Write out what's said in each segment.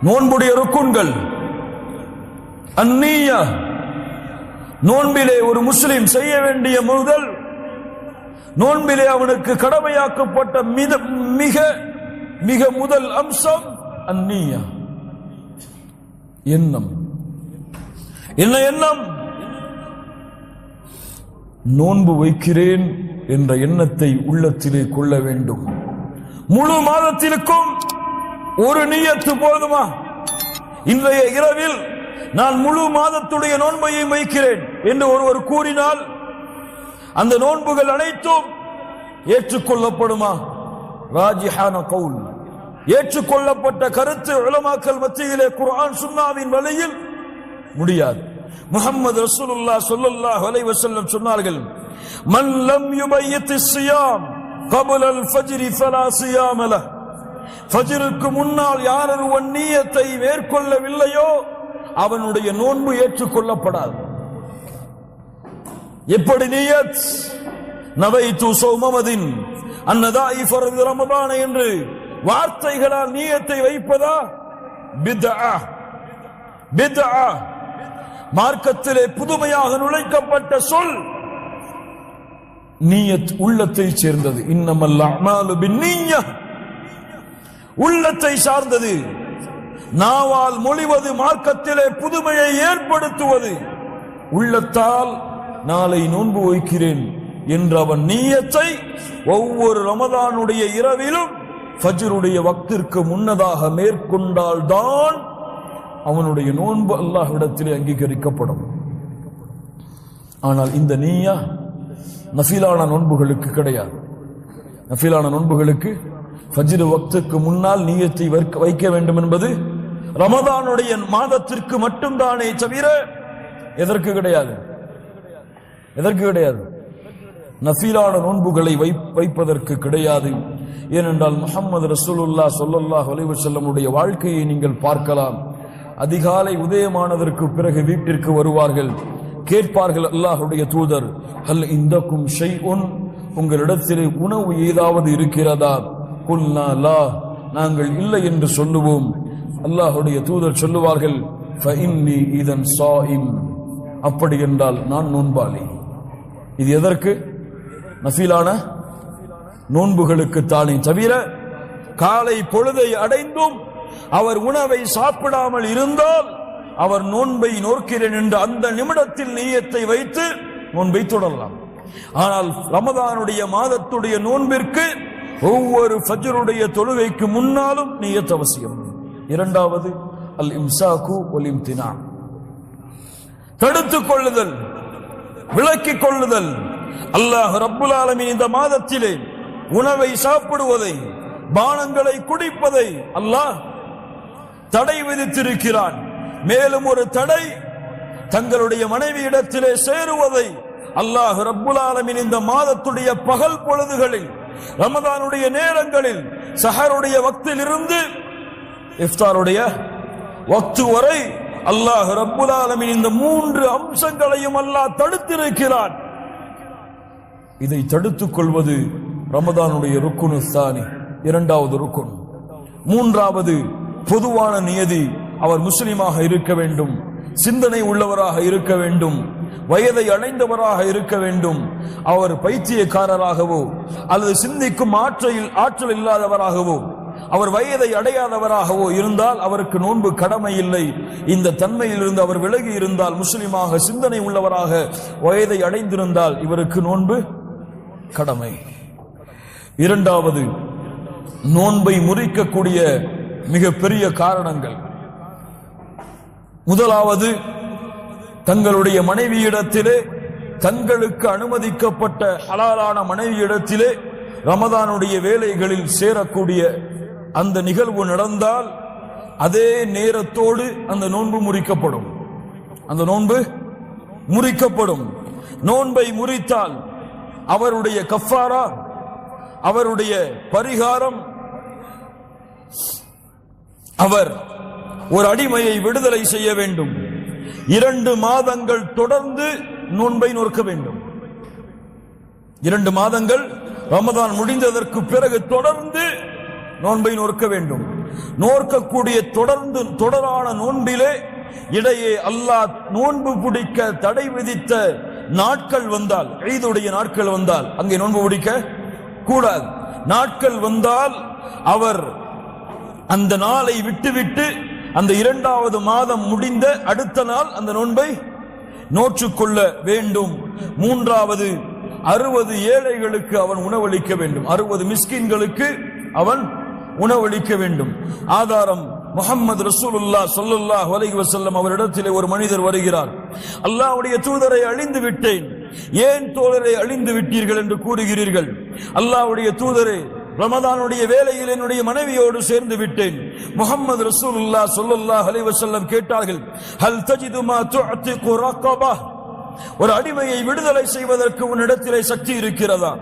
நோன்புடைய ருக்குன்கள் அந்நிய நோன்பிலே ஒரு முஸ்லிம் செய்ய வேண்டிய முதல் நோன்பிலே அவனுக்கு கடமையாக்கப்பட்ட மிக மிக முதல் அம்சம் அந்நிய எண்ணம். என்ன எண்ணம்? நோன்பு வைக்கிறேன் என்ற எண்ணத்தை உள்ளத்திலே கொள்ள வேண்டும். முழு மாதத்திற்கும் ஒரு நியத்து போதுமா? இன்றைய இரவில் நான் முழு மாதத்துடைய நோன்பையை வைக்கிறேன் என்று ஒருவர் கூறினால் அந்த நோன்புகள் அனைத்தும் ஏற்றுக்கொள்ளப்படுமா? ராஜிஹான கவுல், ஏற்றுக்கொள்ளப்பட்ட கருத்து உலமாக்கள் மத்தியிலே குர்ஆன் சுன்னாவின் வழியில் முடியாது. முஹம்மது ரசூலுல்லாஹ் ஸல்லல்லாஹு அலைஹி வஸல்லம் சொன்னார்கள், மன் லம் யுபய்யித்திஸ் ஸியாம் قبل الفجر فلا صيام له. ஃபஜ்ருக்கு முன்னால் யார் ஒருவன் நியத்தை மேற்கொள்ளவில்லையோ அவனுடைய நோன்பு ஏற்றுக்கொள்ளப்படாது. எப்படி நியத்? நவைத்து ஸௌமமதின் அன்னதாஇ ஃபர்து ரமதான் என்று வார்த்தைகளால் நியத்தை வைப்பதா? பித்ஆ. பித்ஆ மார்க்கத்திலே புதுமையாக நுழைக்கப்பட்ட சொல். நியத் உள்ளத்தை சேர்ந்தது. இன்னமல் அஅமாலு பின்னிய்ய, உள்ளத்தை சார்ந்தது. நாவால் மொழிவது மார்க்கத்திலே புதுமையை ஏற்படுத்துவது. உள்ளத்தால் நாளை நோன்பு வைக்கிறேன் என்ற அவன் நியத்தை ஒவ்வொரு ரமதானுடைய இரவிலும் ஃபஜ்ருடைய வக்திற்கு முன்னதாக மேற்கொண்டால் தான் அவனுடைய நோன்பு அல்லாஹ்விடத்திலே அங்கீகரிக்கப்படும். ஆனால் இந்த நிய்யா நஃபிலான நோன்புகளுக்கு கிடையாது. நஃபிலான நோன்புகளுக்கு ஃபஜ்ர் வக்துக்கு முன்னால் நியத்தை வைக்க வேண்டும் என்பது ரமதானுடைய மாதத்திற்கு மட்டும்தானே தவிர எதற்கு கிடையாது. எதற்கு கிடையாது? நஃபிலான நோன்புகளை வைப்பதற்கு கிடையாது. ஏனென்றால் முஹம்மது ரசூலுல்லாஹ் ஸல்லல்லாஹு அலைஹி வஸல்லமுடைய வாழ்க்கையை நீங்கள் பார்க்கலாம். அதிகாலை உதயமானதற்கு பிறகு வீட்டிற்கு வருவார்கள். கேட்பார்கள், அல்லாஹ்வுடைய தூதர், ஹல் இந்தக்கும் ஷைஉன், உங்களிடத்திலே உணவு ஏதாவது இருக்கிறதா? குல்னா லா, நாங்கள் இல்லை என்று சொல்லுவோம். அல்லாஹ்வுடைய தூதர் சொல்லுவார்கள், ஃபஇன்னி இதன் ஸாயிம், அப்படி என்றால் நான் நோன்பாளி. இது எதற்கு? நஃபிலான நோன்புகளுக்கு தானே தவிர காலை பொழுதை அடைந்தும் அவர் உணவை சாப்பிடாமல் இருந்தால் அவர் நோன்பை நோக்கிறேன் என்ற அந்த நிமிடத்தில் நியத்தை வைத்து நோன்பை தொடரலாம். ஆனால் ரமதானுடைய மாதத்துடைய நோன்பிற்கு ஒவ்வொரு ஃபஜ்ருடைய தொழுகைக்கு முன்னாலும் நியத் அவசியம். இரண்டாவது அல் இம்சாக்கு வல் இம்தினா, தடுத்துக் கொள்ளுதல், விலக்கிக் கொள்ளுதல். அல்லாஹ் ரப்புல் ஆலமீன் இந்த மாதத்திலே உணவை சாப்பிடுவதை, பானங்களை குடிப்பதை அல்லாஹ் தடை விதித்திருக்கிறான். மேலும் ஒரு தடை, தங்களுடைய மனைவியிடத்திலே சேருவதை அல்லாஹ் ரப்புல் ஆலமீன் இந்த மாதத்துடைய பகல் பொழுதுகளில், ரமதானுடைய நேரங்களில், சஹருடைய வக்தில் இருந்து இஃப்தாருடைய வக்து வரை அல்லாஹ் ரப்புல் ஆலமீன் இந்த மூன்று அம்சங்களையும் அல்லாஹ் தடுத்திருக்கிறான். இதை தடுத்துக் கொள்வது ரமதானுடைய ருக்குனு சானி, இரண்டாவது ருக்குன். மூன்றாவது பொதுவான நியதி, அவர் முஸ்லிமாக இருக்க வேண்டும், சிந்தனை உள்ளவராக இருக்க வேண்டும், வயதை அடைந்தவராக இருக்க வேண்டும். அவர் பைத்தியக்காரராகவோ அல்லது சிந்திக்கும் ஆற்றல் இல்லாதவராகவோ அவர் வயதை அடையாதவராகவோ இருந்தால் அவருக்கு நோன்பு கடமை இல்லை. இந்த தன்மையிலிருந்து அவர் விலகி இருந்தால், முஸ்லிமாக சிந்தனை உள்ளவராக வயதை அடைந்திருந்தால் இவருக்கு நோன்பு கடமை. இரண்டாவது, நோன்பை முறிக்கக்கூடிய மிக பெரிய காரணங்கள். முதலாவது, தங்களுடைய மனைவியிடத்திலே, தங்களுக்கு அனுமதிக்கப்பட்ட ஹலாலான மனைவியிடத்திலே ரமதானுடைய வேலைகளில் சேரக்கூடிய அந்த நிகழ்வு நடந்தால் அதே நேரத்தோடு அந்த நோன்பு முறிக்கப்படும். அந்த நோன்பு முறிக்கப்படும். நோன்பை முறித்தால் அவருடைய கஃபாரா, அவருடைய பரிகாரம், அவர் ஒரு அடிமையை விடுதலை செய்ய வேண்டும். 2 மாதங்கள் தொடர்ந்து நோன்பை நோக்க வேண்டும். 2 மாதங்கள் ரமதான் முடிந்ததற்கு பிறகு தொடர்ந்து நோன்பை நோக்க வேண்டும். நோக்கக்கூடிய தொடரான நோன்பிலே இடையே அல்லாஹ் நோன்பு பிடிக்க தடை விதித்த நாட்கள் வந்தால், ஈதுடைய நாட்கள் வந்தால் அங்கே நோன்பு பிடிக்க கூடாது. நாட்கள் வந்தால் அவர் அந்த நாளை விட்டுவிட்டு அந்த 2வது மாதம் முடிந்த அடுத்த நாள் அந்த நோன்பை நோற்றுக்கொள்ள வேண்டும். 3வது 60 ஏழைகளுக்கு அவன் உணவளிக்க வேண்டும். 60 மிஸ்கின்களுக்கு அவன் உணவளிக்க வேண்டும். ஆதாரம் முஹம்மது ரசூலுல்லாஹ் ஸல்லல்லாஹு அலைஹி வஸல்லம் அவரிடத்திலே ஒரு மனிதர் வருகிறார். அல்லாஹ்வுடைய தூதரை அழிந்து விட்டேன், ஏன் தோழரை அழிந்து விட்டீர்கள் என்று கூறுகிறீர்கள்? அல்லாஹ்வுடைய தூதரை, ரமதானுடைய வேளையில் என்னுடைய மனைவியோடு சேர்ந்து விட்டேன். முஹம்மது ரசூலுல்லாஹ் ஸல்லல்லாஹு அலைஹி வஸல்லம் கேட்டார்கள், ஹல் தஜிது மா துஅதிகு ரகபா, ஒரு அடிமையை விடுதலை செய்வதற்கு உன்னிடத்திலே சக்தி இருக்கிறதா?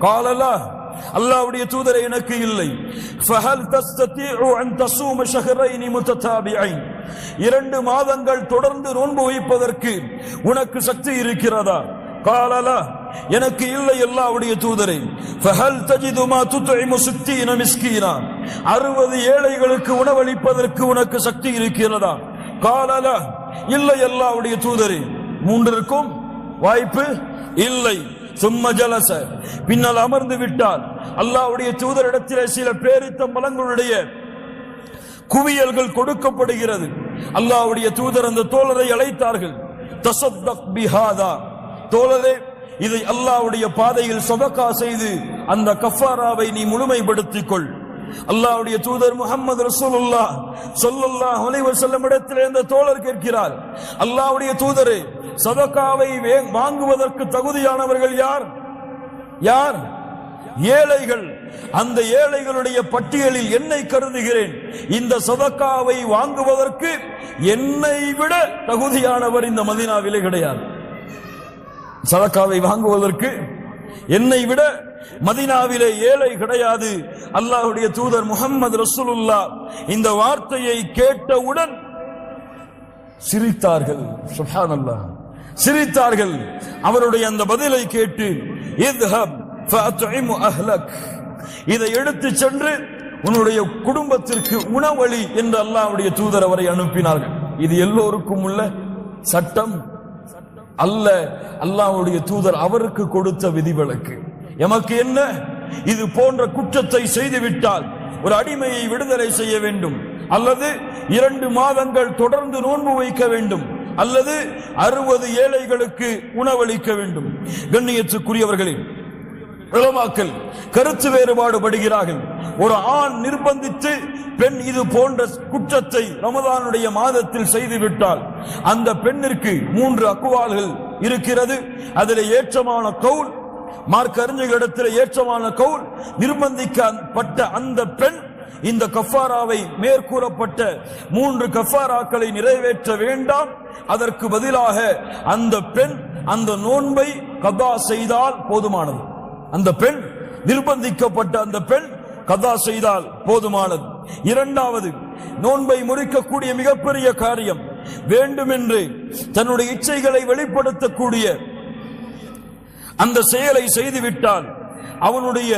காலலா, அல்லாஹ்வுடைய தூதரே எனக்கு இல்லை. ஃபஹல் தஸ்ததீஉ அன் தஸூம ஷஹ்ரைன் முத்ததாபிஐன், 2 மாதங்கள் தொடர்ந்து நோன்பு வைப்பதற்கு உனக்கு சக்தி இருக்கிறதா? காலலா, எனக்கு இல்லை அல்லாஹ்வுடைய தூதரே. ஃபஹல் தஜிது மா துத்இமு 60 மிஸ்கீனா, 60 ஏழைகளுக்கு உணவளிப்பதற்கு உனக்கு சக்தி இருக்கிறதா? காலலா, இல்லை அல்லாஹ்வுடைய தூதரே. 3ற்கும் வாய்ப்பு இல்லை. சும்ம ஜலச, பின்னால் அமர்ந்து விட்டார். அல்லாஹ்வுடைய தூதரிடத்திலே சில பேரித்தம்பழங்களுடைய குவியல்கள் கொடுக்கப்படுகிறது. அல்லாஹ்வுடைய தூதர் அந்த தோழரை அழைத்தார்கள். தஸத்தக் பிஹாதா, தோழரே இதை அல்லாஹ்வுடைய பாதையில் சதகா செய்து அந்த கஃபாராவை நீ முழுமைப்படுத்திக் கொள். அல்லாஹ்வுடைய தூதர் முஹம்மது ரசூலுல்லாஹ் ஸல்லல்லாஹு அலைஹி வஸல்லம் இடத்திலே இந்த தோழர் கேட்கிறார், அல்லாஹ்வுடைய தூதரே, சதகாவை வாங்குவதற்கு தகுதியானவர்கள் யார்? யார்? ஏழைகள். அந்த ஏழைகளுடைய பட்டியலில் என்னை கருதுகிறேன். இந்த சதகாவை வாங்குவதற்கு என்னை விட தகுதியானவர் இந்த மதீனாவிலே கிடையாது. சதகாவை வாங்குவதற்கு என்னை விட மதீனாவிலே ஏழை கிடையாது. அல்லாஹ்வுடைய தூதர் முஹம்மது ரசூலுல்லாஹ் இந்த வார்த்தையை கேட்டவுடன் சிரித்தார்கள். சுப்ஹானல்லாஹ், சிரித்தார்கள். அவருடைய அந்த பதிலை கேட்டு, இத்ஹப் ஃபஅத்இமு அஹ்லக், இதை எடுத்து சென்று உன்னுடைய குடும்பத்திற்கு உணவளி என்று அல்லாஹ்வுடைய தூதர் அவரை அனுப்பினார்கள். இது எல்லோருக்கும் உள்ள சட்டம் அல்ல, அல்லாஹ்வுடைய தூதர் அவருக்கு கொடுத்த விதிவிலக்கு. எமக்கு என்ன? இது போன்ற குற்றத்தை செய்துவிட்டால் ஒரு அடிமையை விடுதலை செய்ய வேண்டும், அல்லது 2 மாதங்கள் தொடர்ந்து நோன்பு வைக்க வேண்டும், அல்லது 60 ஏழைகளுக்கு உணவளிக்க வேண்டும். கண்ணியத்துக்குரியவர்களே, உலமாக்கள் கருத்து வேறுபாடு படுகிறார்கள். ஒரு ஆண் நிர்பந்தித்து பெண் இது போன்ற குற்றத்தை ரமதானுடைய மாதத்தில் செய்துவிட்டால் அந்த பெண்ணிற்கு 3 அக்வால்கள் இருக்கிறது. அதில் ஏற்றமான கவுல், மார்க்க அறிஞர்களிடத்தில் ஏற்றமான கவுல், நிர்பந்திக்கப்பட்ட அந்த பெண் இந்த கஃபாராவை மேற்கூறப்பட்ட 3 கஃபாராக்களை நிறைவேற்ற வேண்டாம், அதற்கு பதிலாக அந்த பெண் அந்த நோன்பை கதா செய்தால் போதுமானது. அந்த பெண், நிர்பந்திக்கப்பட்ட அந்த பெண் கதா செய்தால் போதுமானது. 2வது, நோன்பை முறிக்கக்கூடிய மிகப்பெரிய காரியம், வேண்டுமென்று தன்னுடைய இச்சைகளை வெளிப்படுத்தக்கூடிய அந்த செயலை செய்துவிட்டால், அவனுடைய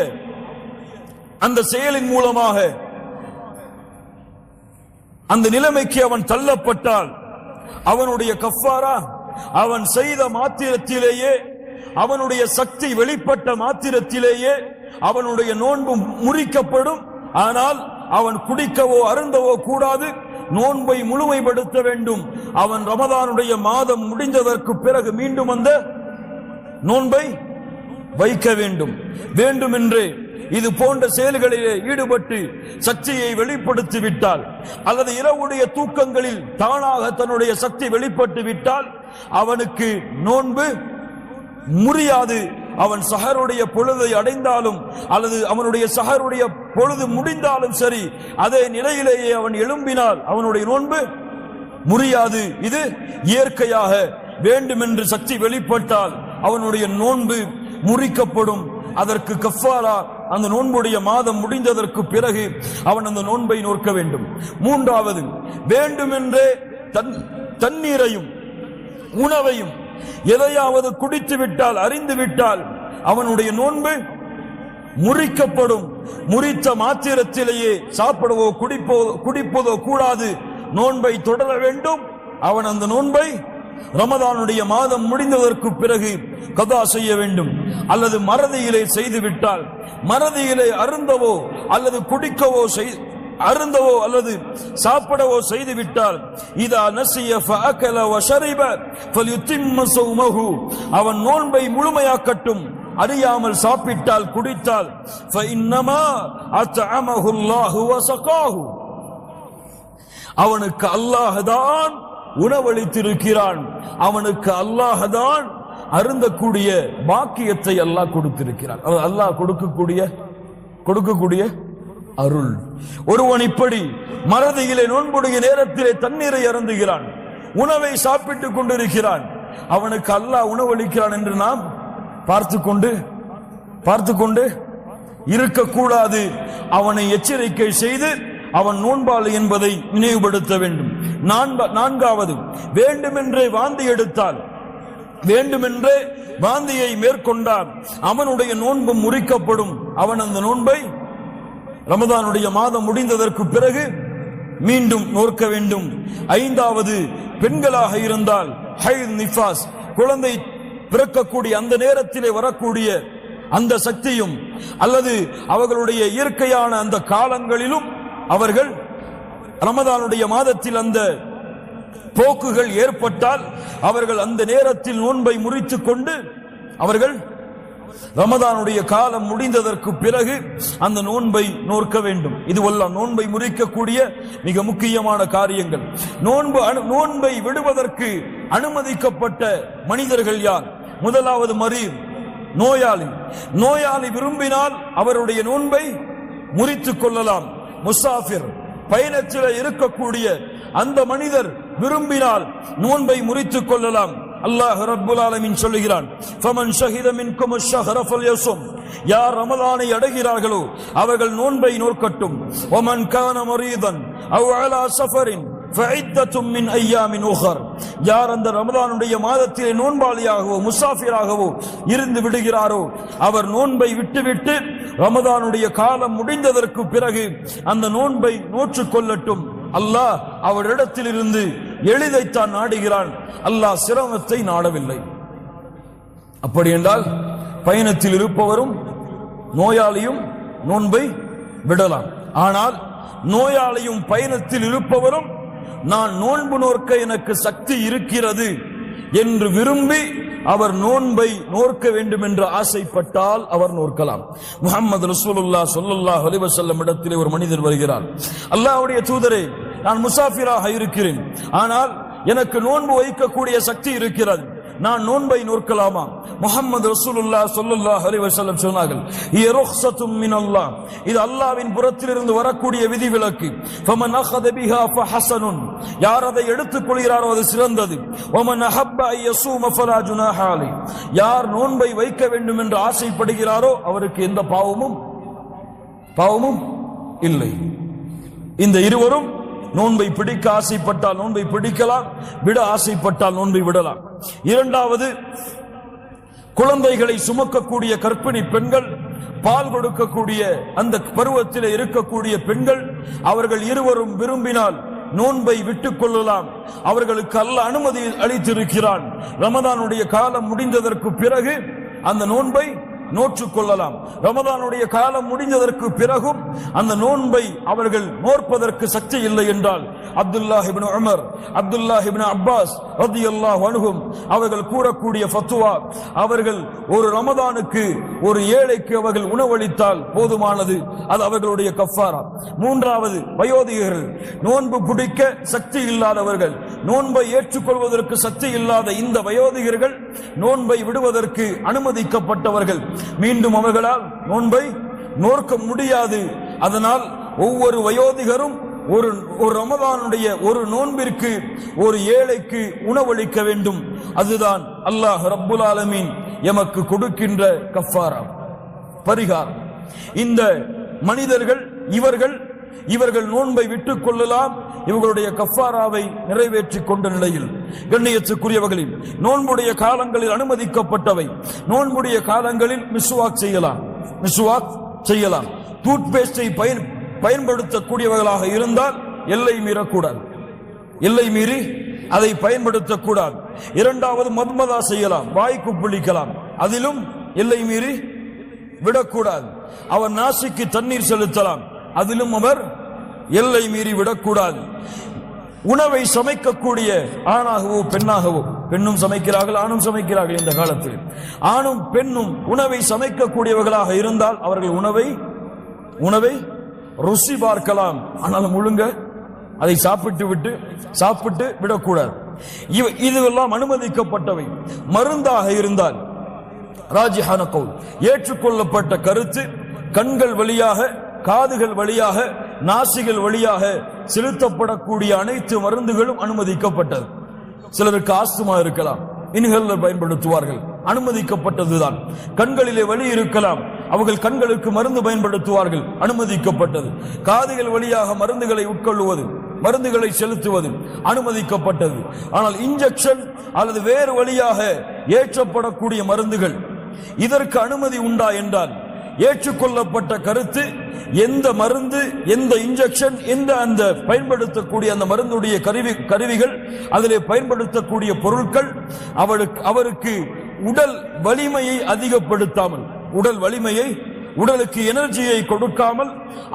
அந்த செயலின் மூலமாக அந்த நிலைமைக்கு அவன் தள்ளப்பட்டால் அவனுடைய கஃபாரா அவன் செய்த மாத்திரத்திலேயே, அவனுடைய சக்தி வெளிப்பட்ட மாத்திரத்திலேயே அவனுடைய நோன்பு முறிக்கப்படும். ஆனால் அவன் குடிக்கவோ அருந்தவோ கூடாது, நோன்பை முழுமைப்படுத்த வேண்டும். அவன் ரமதானுடைய மாதம் முடிந்ததற்கு பிறகு மீண்டும் அந்த நோன்பை வைக்க வேண்டும். வேண்டுமென்றே இது போன்ற செயல்களிலே ஈடுபட்டு சக்தியை வெளிப்படுத்தி விட்டால், அல்லது இரவுடைய தூக்கங்களில் தானாக தன்னுடைய சக்தி வெளிப்பட்டு விட்டால் அவனுக்கு நோன்பு முறியாது. அவன் சஹருடைய பொழுதை அடைந்தாலும் அல்லது அவனுடைய சஹருடைய பொழுது முடிந்தாலும் சரி, அதே நிலையிலேயே அவன் எழும்பினால் அவனுடைய நோன்பு முறியாது. இது இயற்கையாக வேண்டுமென்று சக்தி வெளிப்பட்டால் அவனுடைய நோன்பு முறிக்கப்படும். அதற்கு கஃபாரா அந்த நோன்புடைய மாதம் முடிந்ததற்கு பிறகு அவன் அந்த நோன்பை நோக்க வேண்டும். 3வது, வேண்டுமென்றே தண்ணீரையும் உணவையும் எதையாவது குடித்து விட்டால், அறிந்து விட்டால் அவனுடைய நோன்பு முறிக்கப்படும். முறித்த மாத்திரத்திலேயே சாப்பிடவோ குடிப்பதோ கூடாது. நோன்பை தொடர வேண்டும். அவன் அந்த நோன்பை ரமதானுடைய மாதம் முடிந்ததற்கு பிறகு கதா செய்ய வேண்டும். அல்லது மறதியிலே செய்துவிட்டால், மறதியிலே அருந்தவோ அல்லது குடிக்கவோ அருந்தவோ அல்லது சாப்பிடவோ செய்துவிட்டால், இதா நசிய ஃபஅகல வஷரிப ஃபல்யுத்திம்ம ஸௌமஹு, அவன் நோன்பை முழுமையாக்கட்டும். அறியாமல் சாப்பிட்டால் குடித்தால், ஃபஇன்னமா அத்அமஹு அல்லாஹு வஸகாஹு, அவனுக்கு அல்லாஹ் தான் உணவளித்திருக்கிறான், அவனுக்கு அல்லாஹ் தான் அருந்தக்கூடிய பாக்கியத்தை அல்லாஹ் கொடுத்திருக்கிறான். அல்லாஹ் கொடுக்கக்கூடிய அருள். ஒருவன் இப்படி மறதியிலே நோன்புடைய நேரத்திலே தண்ணீரை அருந்துகிறான், உணவை சாப்பிட்டுக் கொண்டிருக்கிறான், அவனுக்கு அல்லாஹ் உணவளிக்கிறான் என்று நாம் பார்த்து கொண்டு இருக்கக்கூடாது. அவனை எச்சரிக்கை செய்து அவன் நோன்பாளி என்பதை நினைவுபடுத்த வேண்டும். நான்காவது, வேண்டுமென்றே வாந்தி எடுத்தால், வேண்டுமென்றே வாந்தியை மேற்கொண்டால் அவனுடைய நோன்பு முறிக்கப்படும். அவன் அந்த நோன்பை ரமதானுடைய மாதம் முடிந்ததற்கு பிறகு மீண்டும் நோக்க வேண்டும். ஐந்தாவது, பெண்களாக இருந்தால் ஹைத் நிஃபாஸ், குழந்தை பிறக்கக்கூடிய அந்த நேரத்திலே வரக்கூடிய அந்த சக்தியும் அல்லது அவர்களுடைய இயற்கையான அந்த காலங்களிலும் அவர்கள் ரமதானுடைய மாதத்தில் அந்த போக்குகள் ஏற்பட்டால் அவர்கள் அந்த நேரத்தில் நோன்பை முறித்துக் கொண்டு அவர்கள் ரமதானுடைய காலம் முடிந்ததற்கு பிறகு அந்த நோன்பை நோக்க வேண்டும். இதுவெல்லாம் நோன்பை முறிக்கக்கூடிய மிக முக்கியமான காரியங்கள். நோன்பை விடுவதற்கு அனுமதிக்கப்பட்ட மனிதர்கள் யார்? முதலாவது மரீர், நோயாளி. நோயாளி விரும்பினால் அவருடைய நோன்பை முறித்துக் கொள்ளலாம். முசாஃபிர், பயணத்தில் இருக்கக்கூடிய அந்த மனிதர் விரும்பினால் நோன்பை முறித்துக் கொள்ளலாம். அல்லாஹ் ரப்புல் ஆலமீன் சொல்லுகிறான், ஃபமன் ஷஹித மின்கும் அஷ்-ஷஹ்ர ஃபல்யஸும், யார் ரமலானை அடைகிறார்களோ அவர்கள் நோன்பை நோக்கட்டும். வமன் கான மரீதன் அவ் அலா ஸஃபரின் ஃபஇத்தத்தும் மின் அய்யாமின் உஹர், யார் அந்த ரமலானுடைய மாதத்திலே நோன்பாளியாகவோ முசாஃபிராகவோ இருந்து விடுகிறாரோ அவர் நோன்பை விட்டுவிட்டு ரமலானுடைய காலம் முடிந்ததற்கு பிறகு அந்த நோன்பை நோற்றுக் கொள்ளட்டும். அல்லாஹ் அவரிடத்தில் இருந்து எளிதைத்தான் நாடுகிறான், அல்லாஹ் சிரமத்தை நாடவில்லை. அப்படி என்றால் பயணத்தில் இருப்பவரும் நோயாளியும் நோன்பை விடலாம். ஆனால் நோயாளியும் பயணத்தில் இருப்பவரும் நான் நோன்பு நோக்க எனக்கு சக்தி இருக்கிறது என்று விரும்பி அவர் நோன்பை நோக்க வேண்டும் என்று ஆசைப்பட்டால் அவர் நோக்கலாம். முஹம்மது ரசூலுல்லாஹ் ஸல்லல்லாஹு அலைஹி வஸல்லம் இடத்திலே ஒரு மனிதர் வருகிறார். அல்லாஹ்வுடைய தூதரே, நான் முசாஃபிராக இருக்கிறேன், ஆனால் எனக்கு நோன்பு வைக்கக்கூடிய சக்தி இருக்கிறது, நான் நோன்பை நோக்கலாமா? முஹம்மது ரசூலுல்லாஹ் ஸல்லல்லாஹு அலைஹி வஸல்லம் சொன்னார்கள், ஹிய ருக்ஸத்தும் மினல்லாஹ், இது அல்லாஹ்வின் புறத்திலிருந்து வரக்கூடிய விதிவிலக்கு. ஃபமன் அഖத பிஹா ஃபஹஸனுன், யார் அதை எடுத்துக் கொள்கிறாரோ அது சிறந்தது. வமன் அஹப்ப அன் யஸூம ஃபலா ஜுனாஹ அலைஹி, யார் நோன்பை வைக்க வேண்டும் என்று ஆசைப்படுகிறாரோ அவருக்கு எந்த பாவமும் இல்லை. இந்த இருவரும் நோன்பை பிடிக்க ஆசைப்பட்டால் நோன்பை பிடிக்கலாம், விட ஆசைப்பட்டால் நோன்பை விடலாம். இரண்டாவது, குழந்தைகளை சுமக்கக்கூடிய கர்ப்பிணி பெண்கள், பால் கொடுக்கக்கூடிய அந்த பருவத்தில் இருக்கக்கூடிய பெண்கள், அவர்கள் இருவரும் விரும்பினால் நோன்பை விட்டுக் கொள்ளலாம். அவர்களுக்கு அல்லாஹ் அனுமதி அளித்திருக்கிறான். ரமதானுடைய காலம் முடிந்ததற்கு பிறகு அந்த நோன்பை நோற்றுக் கொள்ளலாம். ரமதானுடைய காலம் முடிந்ததற்கு பிறகும் அந்த நோன்பை அவர்கள் நோற்பதற்கு சக்தி இல்லை என்றால் அப்துல்லாஹ் இப்னு உமர், அப்துல்லாஹ் இப்னு அப்பாஸ் ரலியல்லாஹு அன்ஹும் அவர்கள் கூறக்கூடிய ஃபத்வா, அவர்கள் ஒரு ரமதானுக்கு ஒரு ஏழைக்கு அவர்கள் உணவளித்தால் போதுமானது, அது அவர்களுடைய கஃபாரா. மூன்றாவது, வயோதிகர்கள், நோன்பு பிடிக்க சக்தி இல்லாதவர்கள், நோன்பை ஏற்றுக்கொள்வதற்கு சக்தி இல்லாத இந்த வயோதிகர்கள் நோன்பை விடுவதற்கு அனுமதிக்கப்பட்டவர்கள். மீண்டும் அவர்களால் நோன்பை நோக்க முடியாது. அதனால் ஒவ்வொரு வயோதிகரும் ஒரு ரமதானுடைய ஒரு நோன்பிற்கு ஒரு ஏழைக்கு உணவளிக்க வேண்டும். அதுதான் அல்லாஹ் ரப்புல் ஆலமீன் எமக்கு கொடுக்கின்ற கஃபாரா, பரிகாரம். இந்த மனிதர்கள் இவர்கள் நோன்பை விட்டுக் கொள்ளலாம், இவர்களுடைய கஃபாராவை நிறைவேற்றிக் கொண்ட நிலையில். கண்ணியத்துக்குரியவர்களில் நோன்புடைய காலங்களில் அனுமதிக்கப்பட்டவை, நோன்புடைய காலங்களில் மிஸ்வாக் செய்யலாம். மிஸ்வாக் செய்யலாம். டூத் பேஸ்டை பயன்படுத்தக்கூடியவர்களாக இருந்தால் எல்லை மீறக்கூடாது, எல்லை மீறி அதை பயன்படுத்தக்கூடாது. இரண்டாவது மத்மதா செய்யலாம், வாய்க்கு புளிக்கலாம், அதிலும் எல்லை மீறி விடக்கூடாது. அவர் நாசிக்கு தண்ணீர் செலுத்தலாம், அதிலும் அவர் எல்லை மீறி விடக்கூடாது. உணவை சமைக்கக்கூடிய ஆணாகவோ பெண்ணாகவோ, பெண்ணும் சமைக்கிறார்கள் ஆணும் சமைக்கிறார்கள் இந்த காலத்தில், ஆணும் பெண்ணும் உணவை சமைக்கக்கூடியவர்களாக இருந்தால் அவர்கள் உணவை ருசி பார்க்கலாம், ஆனால் முழுங்க அதை சாப்பிட்டு விடக்கூடாது. இதுவெல்லாம் அனுமதிக்கப்பட்டவை. மருந்தாக இருந்தால் ராஜிஹான கவுல், ஏற்றுக்கொள்ளப்பட்ட கருத்து, கண்கள் வழியாக, காதுகள் வழியாக, நாசிகள் வழியாக செலுத்தப்படக்கூடிய அனைத்து மருந்துகளும் அனுமதிக்கப்பட்டது. சிலருக்கு ஆஸ்துமா இருக்கலாம், இன்ஹேலர் பயன்படுத்துவார்கள், அனுமதிக்கப்பட்டதுதான். கண்களிலே வலி இருக்கலாம், அவர்கள் கண்களுக்கு மருந்து பயன்படுத்துவார்கள், அனுமதிக்கப்பட்டது. காதுகள் வழியாக மருந்துகளை உட்கொள்வது, மருந்துகளை செலுத்துவது அனுமதிக்கப்பட்டது. ஆனால் இன்ஜெக்ஷன் அல்லது வேறு வழியாக ஏற்றப்படக்கூடிய மருந்துகள், இதற்கு அனுமதி உண்டா என்றால் ஏற்றுக்கொள்ளப்பட்ட கருத்து, எந்த மருந்து, எந்த இன்ஜெக்ஷன், எந்த அந்த பயன்படுத்தக்கூடிய அந்த மருந்துடைய கருவிகள், அதிலே பயன்படுத்தக்கூடிய பொருட்கள் அவருக்கு உடல் வலிமையை அதிகப்படுத்தாமல், உடல் வலிமையை, உடலுக்கு எனர்ஜியை கொடுக்காமல்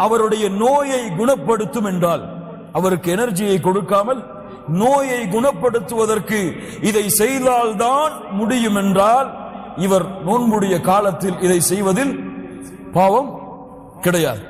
அவருடைய நோயை குணப்படுத்தும் என்றால், அவருக்கு எனர்ஜியை கொடுக்காமல் நோயை குணப்படுத்துவதற்கு இதை செய்தால்தான் முடியும் என்றால், இவர் நோன்புடைய காலத்தில் இதை செய்வதில் பாவம் கிடையாது.